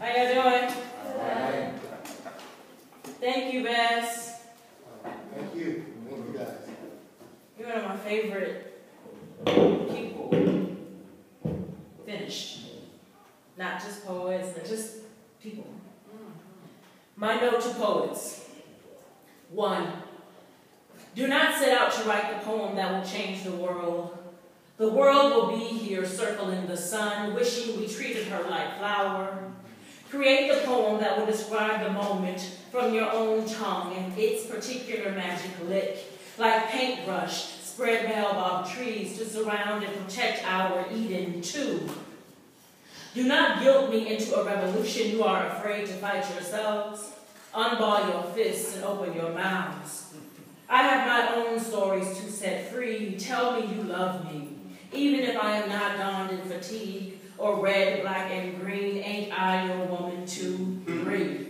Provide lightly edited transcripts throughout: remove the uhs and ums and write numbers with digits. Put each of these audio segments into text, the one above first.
How y'all doing? Alright. Thank you, Bess. Thank you. Thank you guys. You're one of my favorite people. Finished. Not just poets, but just people. My note to poets. 1. Do not set out to write the poem that will change the world. The world will be here circling the sun, wishing we treated her like flower. Create the poem that will describe the moment from your own tongue and its particular magic lick. Like paintbrush, spread baobab trees to surround and protect our Eden too. Do not guilt me into a revolution you are afraid to fight yourselves. Unball your fists and open your mouths. I have my own stories to set free. Tell me you love me. Even if I am not donned in fatigue, or red, black, and green, ain't I your woman to breathe?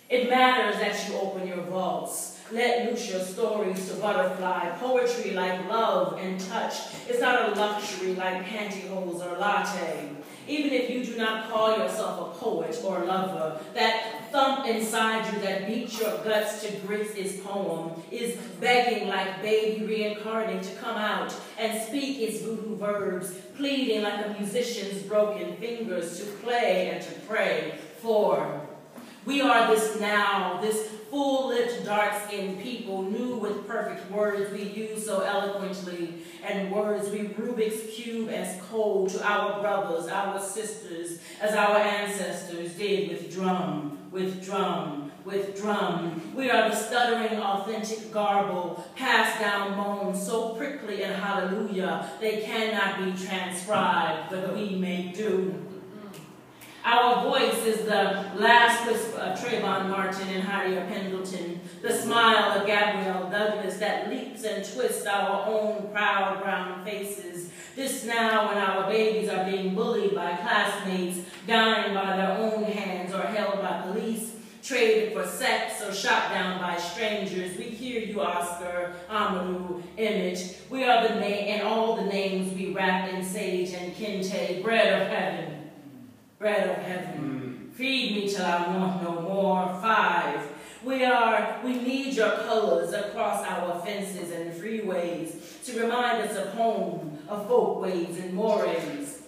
It matters that you open your vaults. Let loose your stories to butterfly. Poetry like love and touch is not a luxury like pantyhose or latte. Even if you do not call yourself a poet or lover, that thump inside you that beats your guts to grits is poem, is begging like baby reincarnating to come out and speak its voodoo verbs, pleading like a musician's broken fingers to play and to pray for. We are this now, this full-lipped, dark-skinned people, new with perfect words we use so eloquently, and words we Rubik's Cube as code to our brothers, our sisters, as our ancestors did with drum, with drum, with drum. We are the stuttering, authentic garble, passed down bones so prickly and hallelujah, they cannot be transcribed, but we may do. Our voice is the last whisper of Trayvon Martin and Harriet Pendleton, the smile of Gabrielle Douglas that leaps and twists our own proud brown faces. This now when our babies are being bullied by classmates, dying by their own hands or held by police, traded for sex or shot down by strangers. We hear you, Oscar, Amadou, Emmett. We are the name and all the names we wrap in sage and kente, bread of heaven. Bread of heaven, feed me till I want no more. 5, we need your colors across our fences and freeways to remind us of home, of folkways and mores.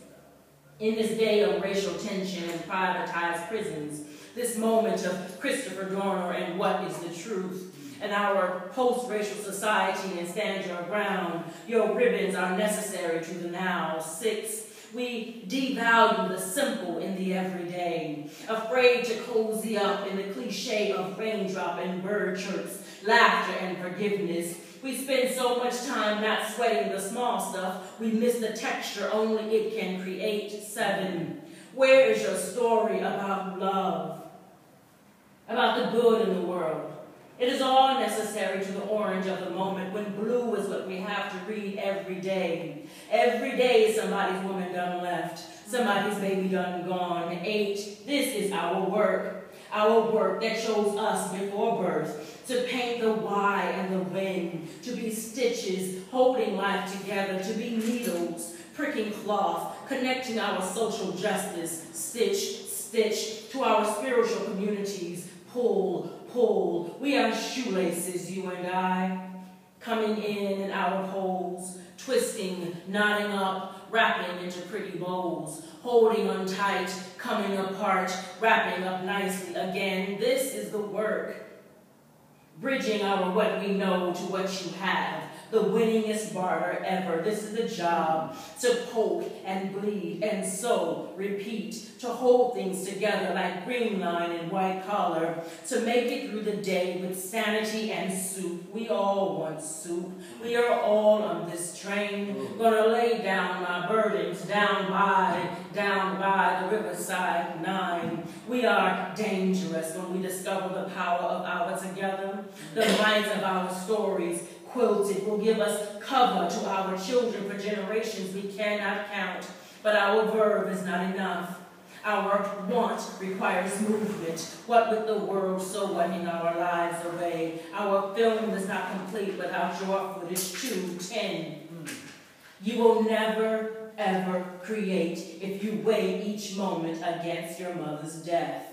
In this day of racial tension and privatized prisons, this moment of Christopher Dorner and what is the truth, and our post-racial society and stand your ground, your ribbons are necessary to the now. 6, we devalue the simple in the everyday, afraid to cozy up in the cliche of raindrop and bird chirps, laughter and forgiveness. We spend so much time not sweating the small stuff, we miss the texture only it can create. 7, where is your story about love, about the good in the world? It is all necessary to the orange of the moment when blue is what we have to read every day. Every day somebody's woman done left, somebody's baby done gone. 8, this is our work that shows us before birth, to paint the why and the when, to be stitches holding life together, to be needles pricking cloth, connecting our social justice, stitch, stitch, to our spiritual communities, pull, pull. We are shoelaces, you and I, coming in and out of holes, twisting, knotting up, wrapping into pretty bows, holding on tight, coming apart, wrapping up nicely again. This is the work, bridging our what we know to what you have, the winningest barter ever. This is the job, to poke and bleed and sew, repeat, to hold things together like green line and white collar, to make it through the day with sanity and soup. We all want soup. We are all on this train, gonna lay down my burdens down by the riverside 9. We are dangerous when we discover the power of our together, the might of our stories, quilted will give us cover to our children for generations we cannot count. But our verb is not enough. Our want requires movement. What with the world so wetting our lives away? Our film is not complete without your footage too. 10. You will never ever create if you weigh each moment against your mother's death,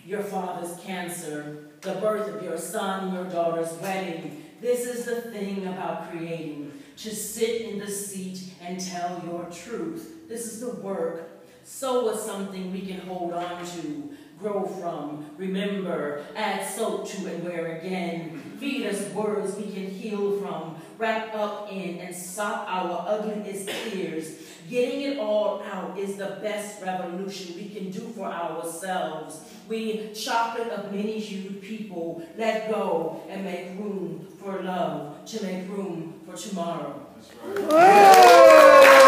your father's cancer, the birth of your son, your daughter's wedding. This is the thing about creating, to sit in the seat and tell your truth. This is the work. Sow is something we can hold on to, grow from, remember, add soap to and wear again. Feed us words we can heal from, wrap up in and sop our ugliest tears. Getting it all out is the best revolution we can do for ourselves. We, chocolate of many-hued people, let go and make room for love, to make room for tomorrow. That's right.